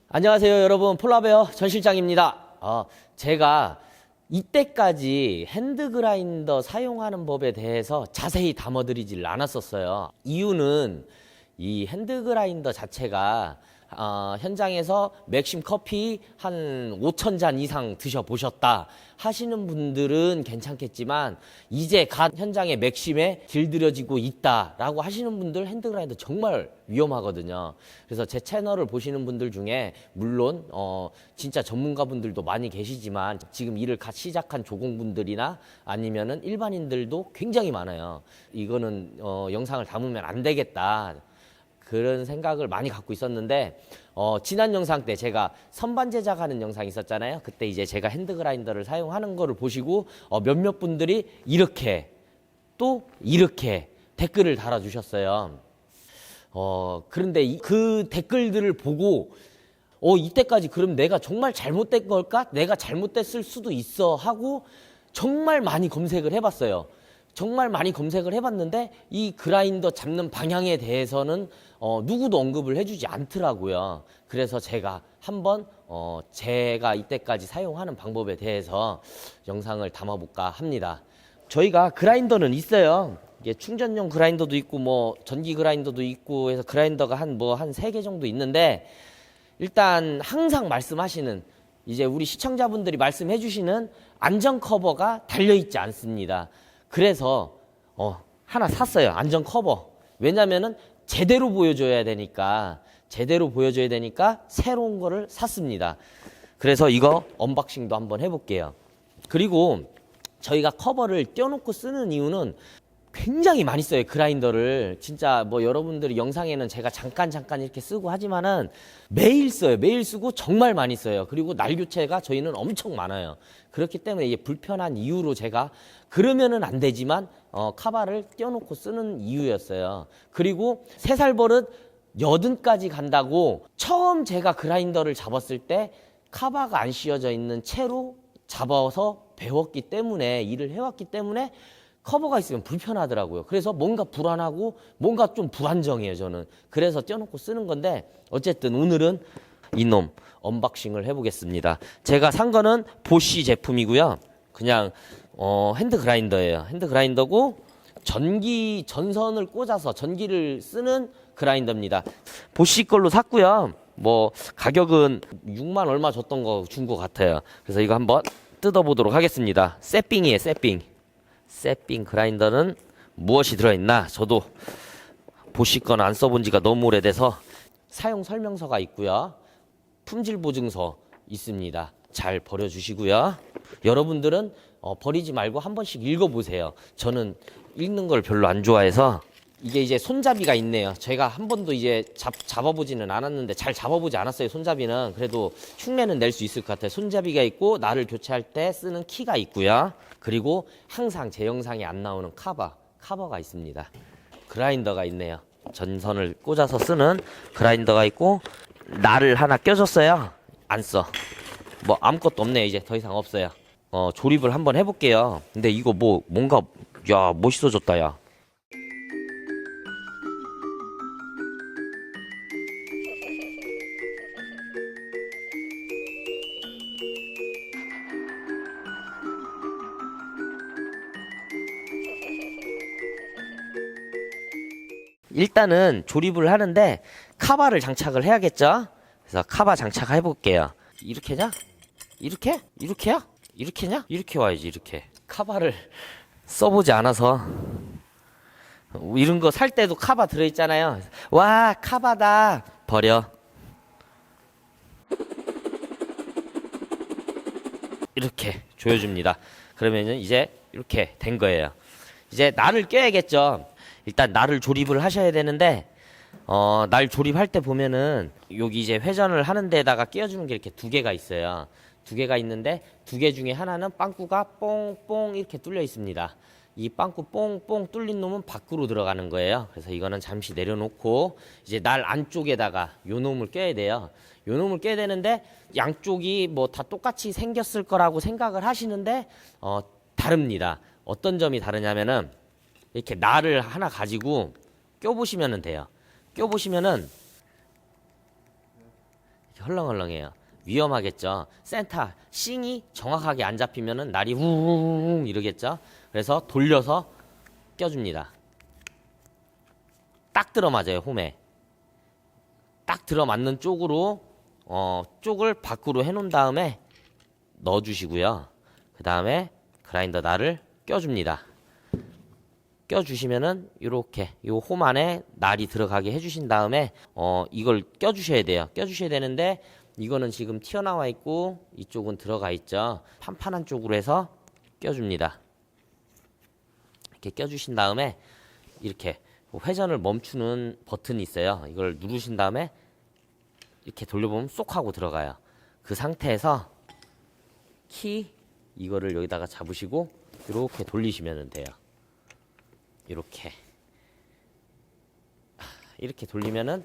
안녕하세요 여러분, 폴라베어 전 실장입니다. 제가 이때까지 핸드그라인더 사용하는 법에 대해서 자세히 담아드리질 않았었어요. 이유는 이 핸드그라인더 자체가 현장에서 맥심 커피 한 5,000잔 이상 드셔보셨다 하시는 분들은 괜찮겠지만, 이제 갓 현장에 맥심에 길들여지고 있다라고 하시는 분들 핸드그라인더 정말 위험하거든요. 그래서 제 채널을 보시는 분들 중에 물론 진짜 전문가분들도 많이 계시지만, 지금 일을 갓 시작한 조공분들이나 아니면은 일반인들도 굉장히 많아요. 이거는 영상을 담으면 안 되겠다, 그런 생각을 많이 갖고 있었는데, 지난 영상 때 제가 선반 제작하는 영상이 있었잖아요. 그때 이제 제가 핸드그라인더를 사용하는 거를 보시고 몇몇 분들이 이렇게 또 이렇게 댓글을 달아주셨어요. 그런데 그 댓글들을 보고 이때까지 그럼 내가 정말 잘못된 걸까? 내가 잘못됐을 수도 있어 하고 정말 많이 검색을 해봤어요. 정말 많이 검색을 해봤는데 이 그라인더 잡는 방향에 대해서는 누구도 언급을 해주지 않더라고요. 그래서 제가 한번 제가 이때까지 사용하는 방법에 대해서 영상을 담아볼까 합니다. 저희가 그라인더는 있어요. 이게 충전용 그라인더도 있고 뭐 전기 그라인더도 있고 해서 그라인더가 한 3개 정도 있는데, 일단 항상 말씀하시는, 이제 우리 시청자분들이 말씀해 주시는 안전 커버가 달려있지 않습니다. 그래서 하나 샀어요. 안전 커버. 왜냐면은 제대로 보여줘야 되니까 새로운 거를 샀습니다. 그래서 이거 언박싱도 한번 해볼게요. 그리고 저희가 커버를 떼어놓고 쓰는 이유는 굉장히 많이 써요. 그라인더를 진짜 뭐 여러분들이 영상에는 제가 잠깐 이렇게 쓰고 하지만은 매일 써요. 매일 쓰고 정말 많이 써요. 그리고 날 교체가 저희는 엄청 많아요. 그렇기 때문에 이게 불편한 이유로 제가 그러면은 안 되지만 카바를 떼어놓고 쓰는 이유였어요. 그리고 3살 버릇 80까지 간다고 처음 제가 그라인더를 잡았을 때 카바가 안 씌워져 있는 채로 잡아서 배웠기 때문에, 일을 해왔기 때문에 커버가 있으면 불편하더라고요. 그래서 뭔가 불안하고 뭔가 좀 불안정해요, 저는. 그래서 떼어놓고 쓰는 건데, 어쨌든 오늘은 이놈 언박싱을 해보겠습니다. 제가 산 거는 보쉬 제품이고요. 그냥 핸드 그라인더예요. 핸드 그라인더고 전기 전선을 꽂아서 전기를 쓰는 그라인더입니다. 보쉬 걸로 샀고요. 뭐 가격은 6만 얼마 줬던 거 준 것 같아요. 그래서 이거 한번 뜯어보도록 하겠습니다. 세핑이에요, 세핑. 세핑 그라인더는 무엇이 들어있나? 저도 보쉬 건 안 써본 지가 너무 오래돼서. 사용 설명서가 있고요. 품질 보증서 있습니다. 잘 버려주시고요. 여러분들은 버리지 말고 한 번씩 읽어보세요. 저는 읽는 걸 별로 안 좋아해서. 이게 이제 손잡이가 있네요. 제가 한 번도 이제 잡아보지는 않았는데, 잘 잡아보지 않았어요. 손잡이는. 그래도 흉내는 낼 수 있을 것 같아요. 손잡이가 있고 나를 교체할 때 쓰는 키가 있고요. 그리고 항상 제 영상에 안 나오는 카버가 있습니다. 그라인더가 있네요. 전선을 꽂아서 쓰는 그라인더가 있고, 날을 하나 껴줬어요. 안 써. 뭐 아무것도 없네요. 이제 더 이상 없어요. 조립을 한번 해볼게요. 근데 이거 뭔가 야, 멋있어졌다 야. 일단은 조립을 하는데 카바를 장착을 해야겠죠. 그래서 카바 장착해 볼게요. 이렇게냐? 이렇게야? 이렇게냐? 이렇게 와야지. 이렇게 카바를 써보지 않아서. 이런 거 살 때도 카바 들어있잖아요. 와, 카바다. 버려. 이렇게 조여줍니다. 그러면은 이제 이렇게 된 거예요. 이제 날을 껴야겠죠. 일단 날을 조립을 하셔야 되는데, 날 조립할 때 보면은 여기 이제 회전을 하는 데다가 끼워주는 게 이렇게 2개가 있어요. 2개가 있는데 2개 중에 하나는 빵꾸가 뽕뽕 이렇게 뚫려 있습니다. 이 빵꾸 뽕뽕 뚫린 놈은 밖으로 들어가는 거예요. 그래서 이거는 잠시 내려놓고 이제 날 안쪽에다가 요 놈을 껴야 돼요. 요 놈을 껴야 되는데, 양쪽이 뭐 다 똑같이 생겼을 거라고 생각을 하시는데 다릅니다. 어떤 점이 다르냐면은, 이렇게 날을 하나 가지고 껴보시면 돼요. 껴보시면은 헐렁헐렁해요. 위험하겠죠. 센터 싱이 정확하게 안 잡히면은 날이 후웅 이러겠죠. 그래서 돌려서 껴줍니다. 딱 들어맞아요. 홈에 딱 들어맞는 쪽으로 쪽을 밖으로 해놓은 다음에 넣어주시고요. 그 다음에 그라인더 날을 껴줍니다. 껴주시면은 이렇게 요 홈 안에 날이 들어가게 해주신 다음에 이걸 껴주셔야 돼요. 껴주셔야 되는데 이거는 지금 튀어나와 있고 이쪽은 들어가 있죠. 판판한 쪽으로 해서 껴줍니다. 이렇게 껴주신 다음에 이렇게 회전을 멈추는 버튼이 있어요. 이걸 누르신 다음에 이렇게 돌려보면 쏙 하고 들어가요. 그 상태에서 키 이거를 여기다가 잡으시고 이렇게 돌리시면 돼요. 이렇게 돌리면은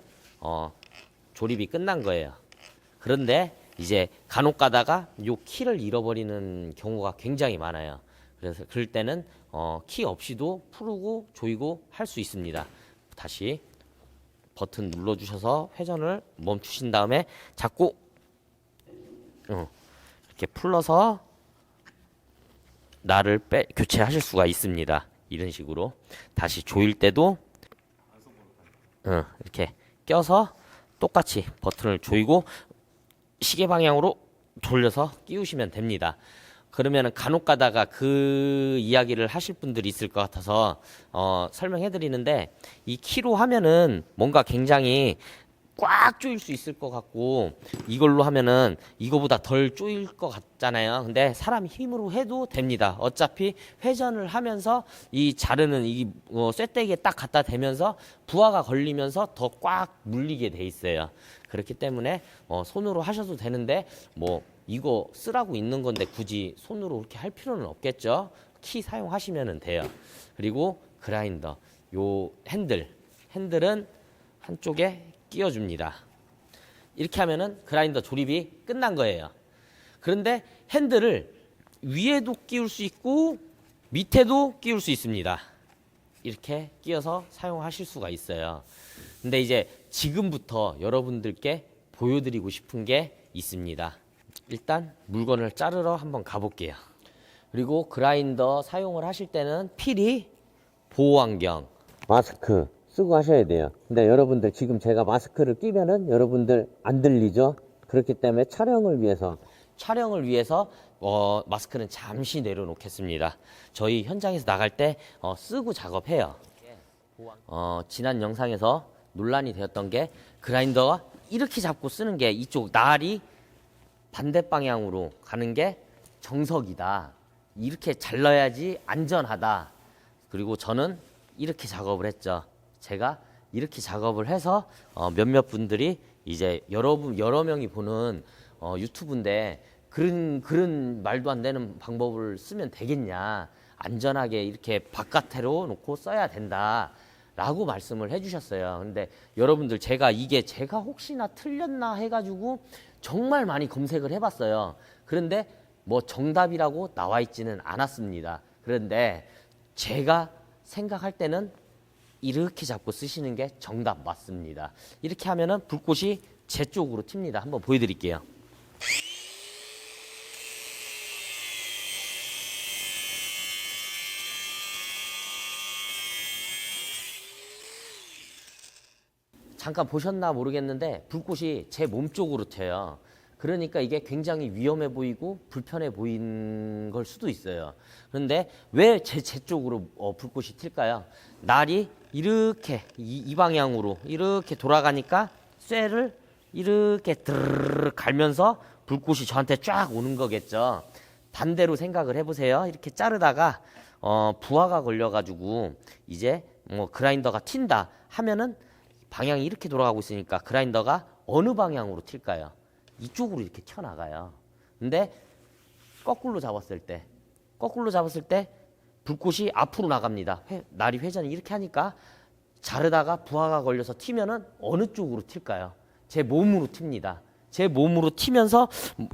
조립이 끝난 거예요. 그런데 이제 간혹 가다가 요 키를 잃어버리는 경우가 굉장히 많아요. 그래서 그럴 때는 키 없이도 풀고 조이고 할 수 있습니다. 다시 버튼 눌러주셔서 회전을 멈추신 다음에 잡고 이렇게 풀러서 날을 교체하실 수가 있습니다. 이런 식으로 다시 조일 때도 이렇게 껴서 똑같이 버튼을 조이고 시계 방향으로 돌려서 끼우시면 됩니다. 그러면은 간혹 가다가 그 이야기를 하실 분들이 있을 것 같아서 설명해 드리는데, 이 키로 하면은 뭔가 굉장히 꽉 조일 수 있을 것 같고 이걸로 하면은 이거보다 덜 조일 것 같잖아요. 근데 사람 힘으로 해도 됩니다. 어차피 회전을 하면서 이 자르는 이 쇠대기에 딱 갖다 대면서 부하가 걸리면서 더 꽉 물리게 돼 있어요. 그렇기 때문에 손으로 하셔도 되는데 뭐 이거 쓰라고 있는 건데 굳이 손으로 그렇게 할 필요는 없겠죠. 키 사용하시면 돼요. 그리고 그라인더 요 핸들은 한쪽에 끼워줍니다. 이렇게 하면은 그라인더 조립이 끝난 거예요. 그런데 핸들을 위에도 끼울 수 있고 밑에도 끼울 수 있습니다. 이렇게 끼워서 사용하실 수가 있어요. 근데 이제 지금부터 여러분들께 보여드리고 싶은 게 있습니다. 일단 물건을 자르러 한번 가볼게요. 그리고 그라인더 사용을 하실 때는 필히 보호안경, 마스크 쓰고 하셔야 돼요. 근데 여러분들 지금 제가 마스크를 끼면은 여러분들 안 들리죠? 그렇기 때문에 촬영을 위해서 마스크는 잠시 내려놓겠습니다. 저희 현장에서 나갈 때 쓰고 작업해요. 지난 영상에서 논란이 되었던 게 그라인더가 이렇게 잡고 쓰는 게 이쪽 날이 반대 방향으로 가는 게 정석이다. 이렇게 잘라야지 안전하다. 그리고 저는 이렇게 작업을 했죠. 제가 이렇게 작업을 해서 몇몇 분들이 이제 여러 명이 보는 유튜브인데 그런 말도 안 되는 방법을 쓰면 되겠냐, 안전하게 이렇게 바깥으로 놓고 써야 된다 라고 말씀을 해주셨어요. 근데 여러분들 제가 혹시나 틀렸나 해가지고 정말 많이 검색을 해봤어요. 그런데 뭐 정답이라고 나와 있지는 않았습니다. 그런데 제가 생각할 때는 이렇게 잡고 쓰시는 게 정답 맞습니다. 이렇게 하면은 불꽃이 제 쪽으로 튑니다. 한번 보여드릴게요. 잠깐 보셨나 모르겠는데 불꽃이 제 몸 쪽으로 튀어요. 그러니까 이게 굉장히 위험해 보이고 불편해 보이는 걸 수도 있어요. 그런데 왜 제 쪽으로 불꽃이 튈까요? 날이 이렇게 이 방향으로 이렇게 돌아가니까 쇠를 이렇게 드르르 갈면서 불꽃이 저한테 쫙 오는 거겠죠. 반대로 생각을 해보세요. 이렇게 자르다가 부하가 걸려가지고 이제 뭐 그라인더가 튄다 하면은 방향이 이렇게 돌아가고 있으니까 그라인더가 어느 방향으로 튈까요? 이쪽으로 이렇게 튀어나가요. 근데 거꾸로 잡았을 때 불꽃이 앞으로 나갑니다. 날이 회전이 이렇게 하니까 자르다가 부하가 걸려서 튀면은 어느 쪽으로 튈까요? 제 몸으로 튑니다. 제 몸으로 튀면서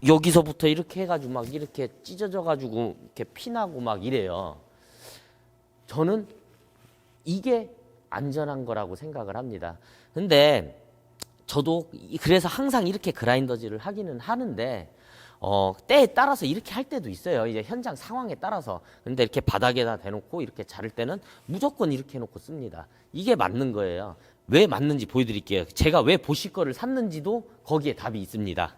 여기서부터 이렇게 해가지고 막 이렇게 찢어져가지고 이렇게 피나고 막 이래요. 저는 이게 안전한 거라고 생각을 합니다. 근데 저도 그래서 항상 이렇게 그라인더질을 하기는 하는데 때에 따라서 이렇게 할 때도 있어요. 이제 현장 상황에 따라서. 근데 이렇게 바닥에다 대놓고 이렇게 자를 때는 무조건 이렇게 해놓고 씁니다. 이게 맞는 거예요. 왜 맞는지 보여드릴게요. 제가 왜 보시 거를 샀는지도 거기에 답이 있습니다.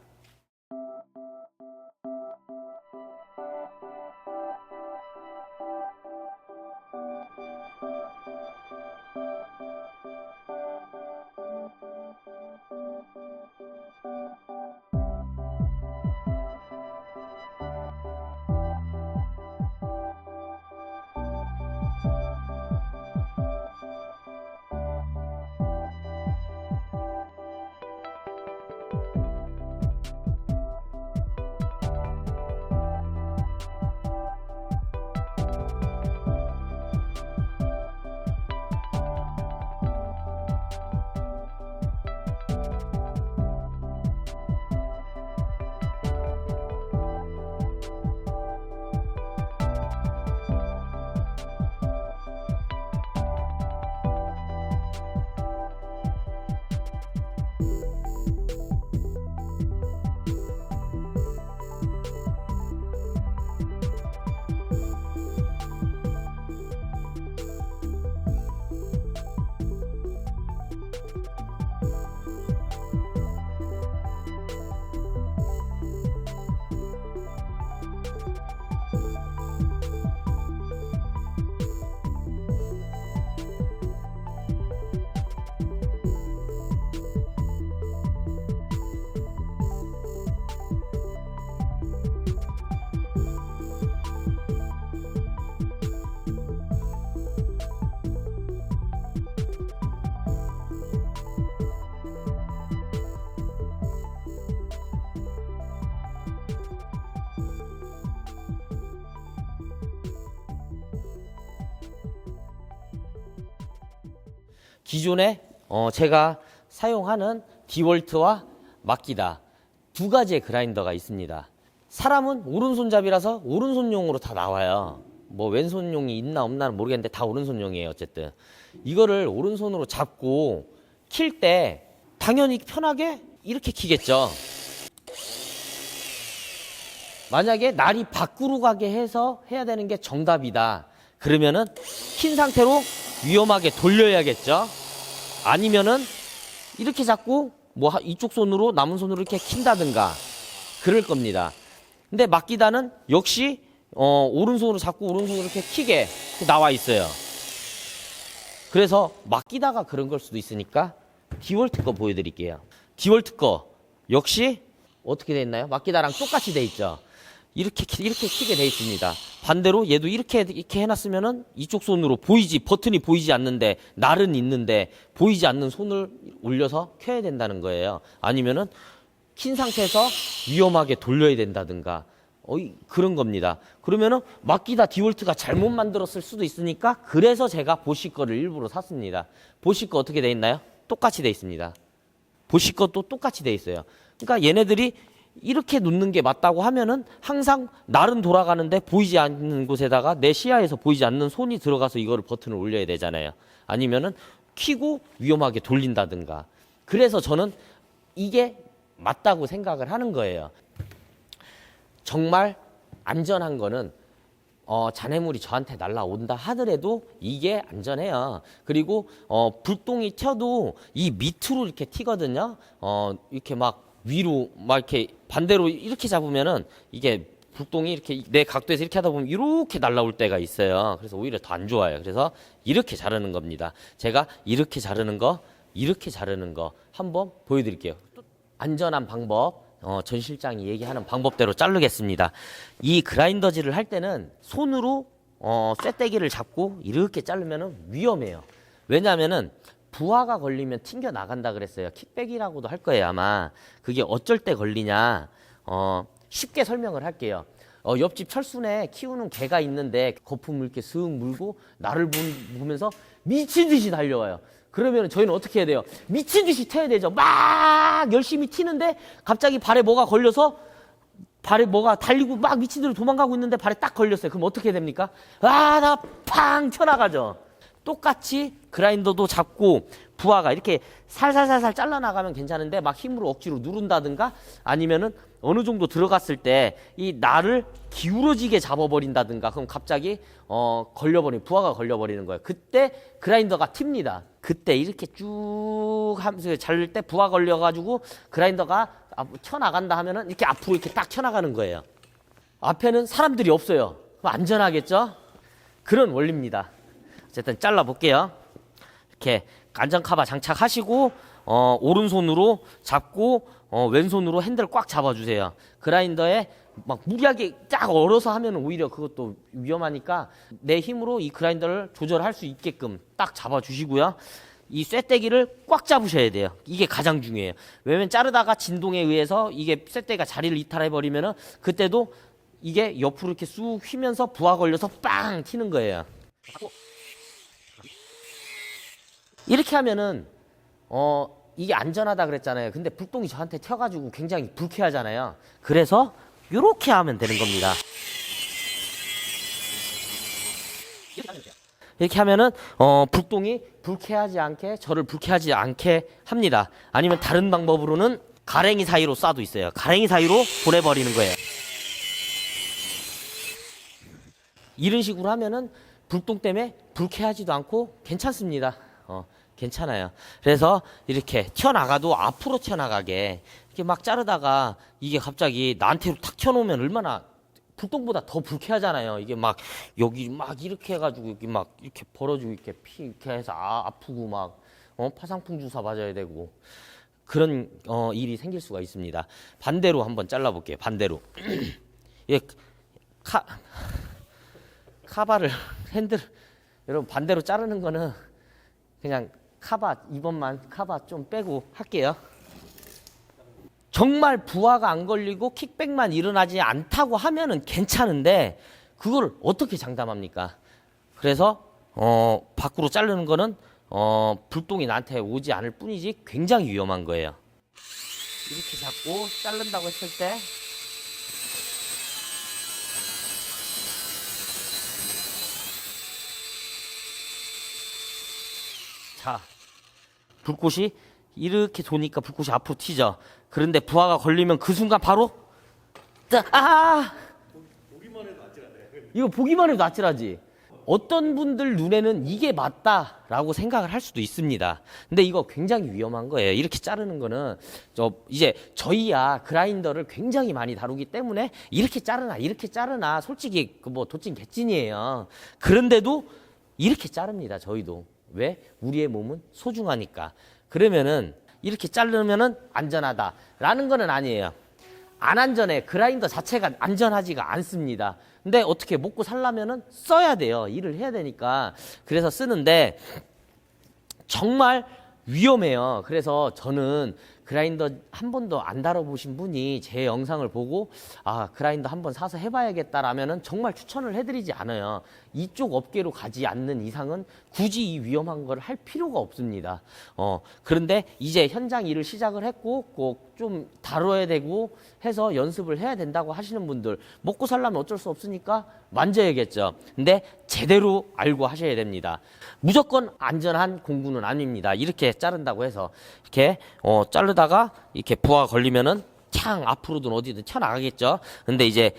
기존에 제가 사용하는 디월트와 마키다 두 가지의 그라인더가 있습니다. 사람은 오른손잡이라서 오른손용으로 다 나와요. 뭐 왼손용이 있나 없나는 모르겠는데 다 오른손용이에요. 어쨌든 이거를 오른손으로 잡고 킬 때 당연히 편하게 이렇게 키겠죠. 만약에 날이 밖으로 가게 해서 해야 되는 게 정답이다. 그러면은 킨 상태로 위험하게 돌려야겠죠. 아니면은 이렇게 잡고 뭐 이쪽 손으로 남은 손으로 이렇게 킨다든가 그럴 겁니다. 근데 마키다는 역시 오른손으로 잡고 오른손으로 이렇게 키게 나와 있어요. 그래서 마키다가 그런 걸 수도 있으니까 디월트 거 보여드릴게요. 디월트 거 역시 어떻게 돼 있나요? 마키다랑 똑같이 돼 있죠. 이렇게 키게 돼 있습니다. 반대로 얘도 이렇게 해놨으면은 이쪽 손으로 버튼이 보이지 않는데 날은 있는데 보이지 않는 손을 올려서 켜야 된다는 거예요. 아니면은 킨 상태에서 위험하게 돌려야 된다든가 그런 겁니다. 그러면은 마키다 디월트가 잘못 만들었을 수도 있으니까 그래서 제가 보시 거를 일부러 샀습니다. 보시 거 어떻게 돼 있나요? 똑같이 돼 있습니다. 보시 것도 똑같이 돼 있어요. 그러니까 얘네들이 이렇게 놓는 게 맞다고 하면은 항상 날은 돌아가는데 보이지 않는 곳에다가 내 시야에서 보이지 않는 손이 들어가서 이거를 버튼을 올려야 되잖아요. 아니면은 켜고 위험하게 돌린다든가. 그래서 저는 이게 맞다고 생각을 하는 거예요. 정말 안전한 거는 잔해물이 저한테 날라온다 하더라도 이게 안전해요. 그리고 불똥이 튀어도 이 밑으로 이렇게 튀거든요. 이렇게 막 위로 막 이렇게 반대로 이렇게 잡으면은 이게 불똥이 이렇게 내 각도에서 이렇게 하다 보면 이렇게 날라올 때가 있어요. 그래서 오히려 더 안 좋아요. 그래서 이렇게 자르는 겁니다. 제가 이렇게 자르는 거 한번 보여드릴게요. 안전한 방법, 전 실장이 얘기하는 방법대로 자르겠습니다. 이 그라인더질을 할 때는 손으로 쇳대기를 잡고 이렇게 자르면은 위험해요. 왜냐하면은 부하가 걸리면 튕겨 나간다 그랬어요. 킥백이라고도 할 거예요, 아마. 그게 어쩔 때 걸리냐. 쉽게 설명을 할게요. 옆집 철순에 키우는 개가 있는데 거품을 이렇게 슥 물고 나를 보면서 미친 듯이 달려와요. 그러면 저희는 어떻게 해야 돼요? 미친 듯이 튀어야 되죠. 막 열심히 튀는데 갑자기 발에 뭐가 걸려서 발에 뭐가 달리고 막 미친 듯이 도망가고 있는데 발에 딱 걸렸어요. 그럼 어떻게 됩니까? 나 팡 튀어나가죠. 똑같이 그라인더도 잡고 부하가 이렇게 살살살살 잘라나가면 괜찮은데 막 힘으로 억지로 누른다든가 아니면은 어느 정도 들어갔을 때 이 날을 기울어지게 잡아버린다든가 그럼 갑자기 부하가 걸려버리는 거예요. 그때 그라인더가 튑니다. 그때 이렇게 쭉 하면서 자를 때 부하 걸려가지고 그라인더가 튀어나간다 하면은 이렇게 앞으로 이렇게 딱 튀어나가는 거예요. 앞에는 사람들이 없어요. 그럼 안전하겠죠? 그런 원리입니다. 어쨌든 잘라볼게요. 이렇게 안전카바 장착하시고 오른손으로 잡고 왼손으로 핸들을 꽉 잡아주세요. 그라인더에 막 무리하게 쫙 얼어서 하면 오히려 그것도 위험하니까 내 힘으로 이 그라인더를 조절할 수 있게끔 딱 잡아주시고요. 이 쇳대기를 꽉 잡으셔야 돼요. 이게 가장 중요해요. 왜냐면 자르다가 진동에 의해서 이게 쇳대기가 자리를 이탈해버리면은 그때도 이게 옆으로 이렇게 쑥 휘면서 부하 걸려서 빵 튀는 거예요. 이렇게 하면은 이게 안전하다 그랬잖아요. 근데 불똥이 저한테 튀어가지고 굉장히 불쾌하잖아요. 그래서 이렇게 하면 되는 겁니다. 이렇게 하면은 불똥이 저를 불쾌하지 않게 합니다. 아니면 다른 방법으로는 가랭이 사이로 쏴도 있어요. 가랭이 사이로 보내버리는 거예요. 이런 식으로 하면은 불똥 때문에 불쾌하지도 않고 괜찮습니다. 괜찮아요. 그래서 이렇게 튀어나가도 앞으로 튀어나가게 이렇게 막 자르다가 이게 갑자기 나한테로 탁 튀어놓으면 얼마나 불똥보다 더 불쾌하잖아요. 이게 막 여기 막 이렇게 해가지고 여기 막 이렇게 벌어지고 이렇게 해서 아프고 막 파상풍 주사 맞아야 되고 그런 일이 생길 수가 있습니다. 반대로 한번 잘라볼게요. 반대로 예, 카바를 핸들 여러분 반대로 자르는 거는 그냥 이번만 카바 좀 빼고 할게요. 정말 부하가 안 걸리고 킥백만 일어나지 않다고 하면은 괜찮은데 그걸 어떻게 장담합니까? 그래서 밖으로 자르는 거는 불똥이 나한테 오지 않을 뿐이지 굉장히 위험한 거예요. 이렇게 잡고 자른다고 했을 때 자, 불꽃이 이렇게 도니까 불꽃이 앞으로 튀죠. 그런데 부하가 걸리면 그 순간 바로 보기만 해도 아찔하네. 이거 보기만 해도 아찔하지. 어떤 분들 눈에는 이게 맞다라고 생각을 할 수도 있습니다. 근데 이거 굉장히 위험한 거예요. 이렇게 자르는 거는 이제 저희야 그라인더를 굉장히 많이 다루기 때문에 이렇게 자르나 솔직히 뭐 도찐 개찐이에요. 그런데도 이렇게 자릅니다. 저희도. 왜? 우리의 몸은 소중하니까. 그러면은 이렇게 자르면은 안전하다라는 거는 아니에요. 안 안전해. 그라인더 자체가 안전하지가 않습니다. 근데 어떻게 먹고 살려면은 써야 돼요. 일을 해야 되니까. 그래서 쓰는데 정말 위험해요. 그래서 저는 그라인더 한 번도 안 다뤄보신 분이 제 영상을 보고 그라인더 한번 사서 해봐야겠다라면은 정말 추천을 해드리지 않아요. 이쪽 업계로 가지 않는 이상은 굳이 이 위험한 걸 할 필요가 없습니다. 그런데 이제 현장 일을 시작을 했고 꼭 좀 다뤄야 되고 해서 연습을 해야 된다고 하시는 분들 먹고 살려면 어쩔 수 없으니까 만져야겠죠. 근데 제대로 알고 하셔야 됩니다. 무조건 안전한 공구는 아닙니다. 이렇게 자른다고 해서 이렇게 자르다가 이렇게 부하가 걸리면은 창 앞으로든 어디든 튀어나가겠죠. 근데 이제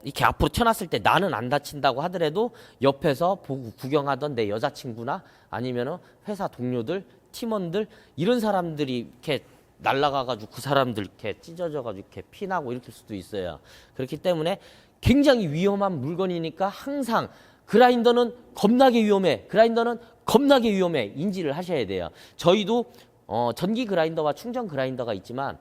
이렇게 앞으로 튀어났을 때 나는 안 다친다고 하더라도 옆에서 보고 구경하던 내 여자친구나 아니면은 회사 동료들, 팀원들 이런 사람들이 이렇게 날아가가지고 그 사람들 이렇게 찢어져가지고 이렇게 피나고 이렇게 수도 있어요. 그렇기 때문에 굉장히 위험한 물건이니까 항상 그라인더는 겁나게 위험해. 그라인더는 겁나게 위험해. 인지를 하셔야 돼요. 저희도 전기 그라인더와 충전 그라인더가 있지만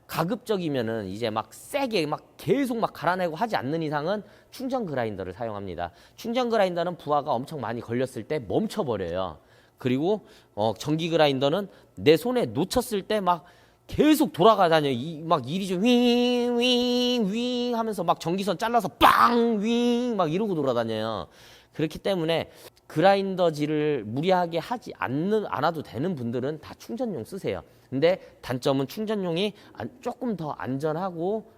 가급적이면은 이제 막 세게 막 계속 막 갈아내고 하지 않는 이상은 충전 그라인더를 사용합니다. 충전 그라인더는 부하가 엄청 많이 걸렸을 때 멈춰버려요. 그리고 전기 그라인더는 내 손에 놓쳤을 때 막 계속 돌아가다녀. 막 이리 좀 윙윙윙 하면서 막 전기선 잘라서 빵 윙 막 이러고 돌아다녀요. 그렇기 때문에 그라인더질을 무리하게 하지 않아도 되는 분들은 다 충전용 쓰세요. 근데 단점은 충전용이 조금 더 안전하고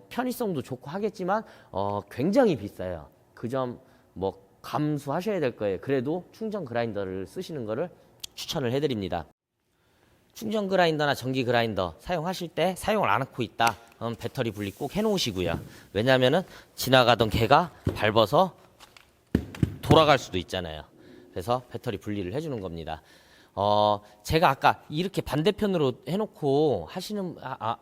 편의성도 좋고 하겠지만 굉장히 비싸요. 그 점 뭐 감수하셔야 될 거예요. 그래도 충전 그라인더를 쓰시는 거를 추천을 해드립니다. 충전 그라인더나 전기 그라인더 사용하실 때 사용을 안 하고 있다. 배터리 분리 꼭 해놓으시고요. 왜냐하면은 지나가던 개가 밟아서 돌아갈 수도 있잖아요. 그래서 배터리 분리를 해주는 겁니다. 제가 아까 이렇게 반대편으로 해놓고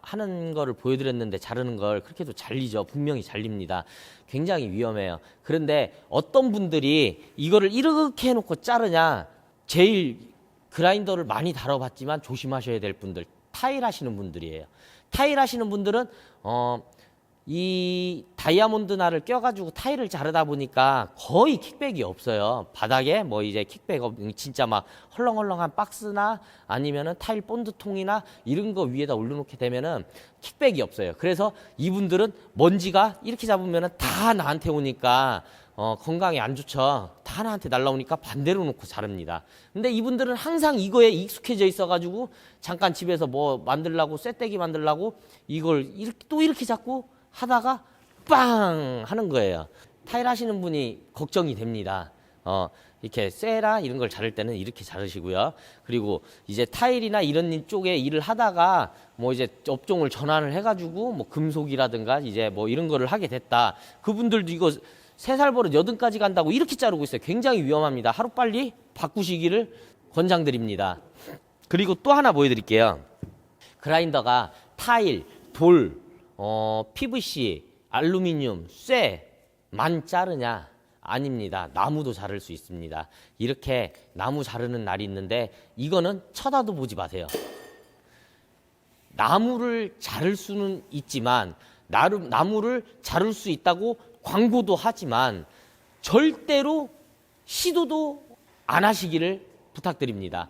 하는 거를 보여드렸는데 자르는 걸 그렇게도 잘리죠. 분명히 잘립니다. 굉장히 위험해요. 그런데 어떤 분들이 이거를 이렇게 해놓고 자르냐, 제일 그라인더를 많이 다뤄봤지만 조심하셔야 될 분들, 타일 하시는 분들이에요. 타일 하시는 분들은 이 다이아몬드 날을 껴가지고 타일을 자르다 보니까 거의 킥백이 없어요. 바닥에 뭐 이제 킥백 진짜 막 헐렁헐렁한 박스나 아니면은 타일 본드통이나 이런 거 위에다 올려놓게 되면은 킥백이 없어요. 그래서 이분들은 먼지가 이렇게 잡으면은 다 나한테 오니까 건강에 안 좋죠. 다 나한테 날라오니까 반대로 놓고 자릅니다. 근데 이분들은 항상 이거에 익숙해져 있어가지고 잠깐 집에서 뭐 만들려고 쇠떼기 만들려고 이걸 이렇게 잡고 하다가 빵 하는 거예요. 타일 하시는 분이 걱정이 됩니다. 이렇게 쇠라 이런 걸 자를 때는 이렇게 자르시고요. 그리고 이제 타일이나 이런 쪽에 일을 하다가 뭐 이제 업종을 전환을 해가지고 뭐 금속이라든가 이제 뭐 이런 거를 하게 됐다. 그분들도 이거 3살 버릇 80까지 간다고 이렇게 자르고 있어요. 굉장히 위험합니다. 하루빨리 바꾸시기를 권장드립니다. 그리고 또 하나 보여드릴게요. 그라인더가 타일, 돌, PVC, 알루미늄, 쇠만 자르냐? 아닙니다. 나무도 자를 수 있습니다. 이렇게 나무 자르는 날이 있는데 이거는 쳐다도 보지 마세요. 나무를 자를 수는 있지만 나무를 자를 수 있다고 광고도 하지만 절대로 시도도 안 하시기를 부탁드립니다.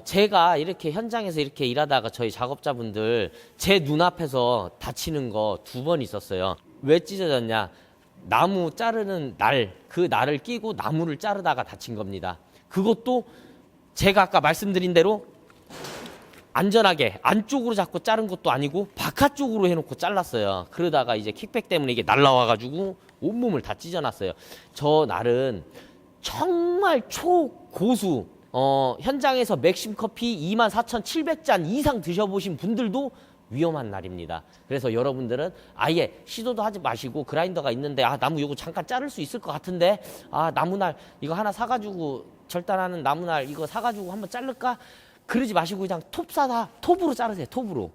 제가 이렇게 현장에서 이렇게 일하다가 저희 작업자분들 제 눈앞에서 다치는 거 2번 있었어요. 왜 찢어졌냐? 나무 자르는 그 날을 끼고 나무를 자르다가 다친 겁니다. 그것도 제가 아까 말씀드린 대로 안전하게 안쪽으로 잡고 자른 것도 아니고 바깥쪽으로 해놓고 잘랐어요. 그러다가 이제 킥백 때문에 이게 날라와가지고 온몸을 다 찢어놨어요. 저 날은 정말 초고수 현장에서 맥심 커피 24,700잔 이상 드셔보신 분들도 위험한 날입니다. 그래서 여러분들은 아예 시도도 하지 마시고 그라인더가 있는데 나무 이거 잠깐 자를 수 있을 것 같은데 나무날 이거 하나 사가지고 절단하는 나무날 이거 사가지고 한번 자를까? 그러지 마시고 그냥 톱 사다 톱으로 자르세요. 톱으로.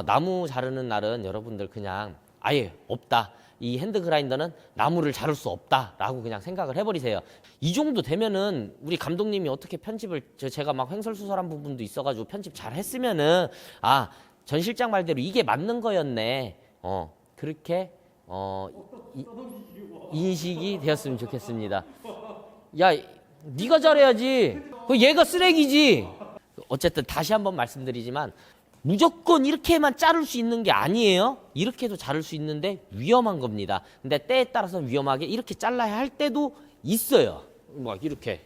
나무 자르는 날은 여러분들 그냥 아예 없다. 이 핸드 그라인더는 나무를 자를 수 없다라고 그냥 생각을 해버리세요. 이 정도 되면은 우리 감독님이 어떻게 편집을 제가 막 횡설수설한 부분도 있어가지고 편집 잘 했으면은 전 실장 말대로 이게 맞는 거였네. 그렇게 인식이 되었으면 좋겠습니다. 야, 네가 잘해야지. 얘가 쓰레기지. 어쨌든 다시 한번 말씀드리지만 무조건 이렇게만 자를 수 있는 게 아니에요. 이렇게도 자를 수 있는데 위험한 겁니다. 근데 때에 따라서 위험하게 이렇게 잘라야 할 때도 있어요. 막 이렇게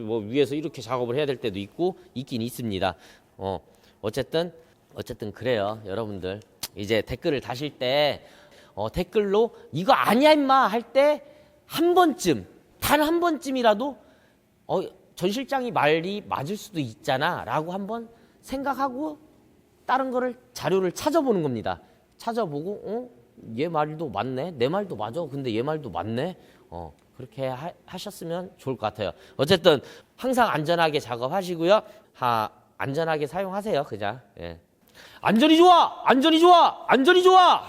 뭐 위에서 이렇게 작업을 해야 될 때도 있긴 있습니다. 어쨌든 그래요. 여러분들 이제 댓글을 다실 때 댓글로 이거 아니야 임마 할 때 한 번쯤 단 한 번쯤이라도 전 실장이 말이 맞을 수도 있잖아 라고 한번 생각하고 다른 거를 자료를 찾아보는 겁니다. 찾아보고 얘 말도 맞네, 내 말도 맞아, 근데 얘 말도 맞네. 그렇게 하셨으면 좋을 것 같아요. 어쨌든 항상 안전하게 작업하시고요. 안전하게 사용하세요. 그냥 안전이 좋아, 안전이 좋아, 안전이 좋아.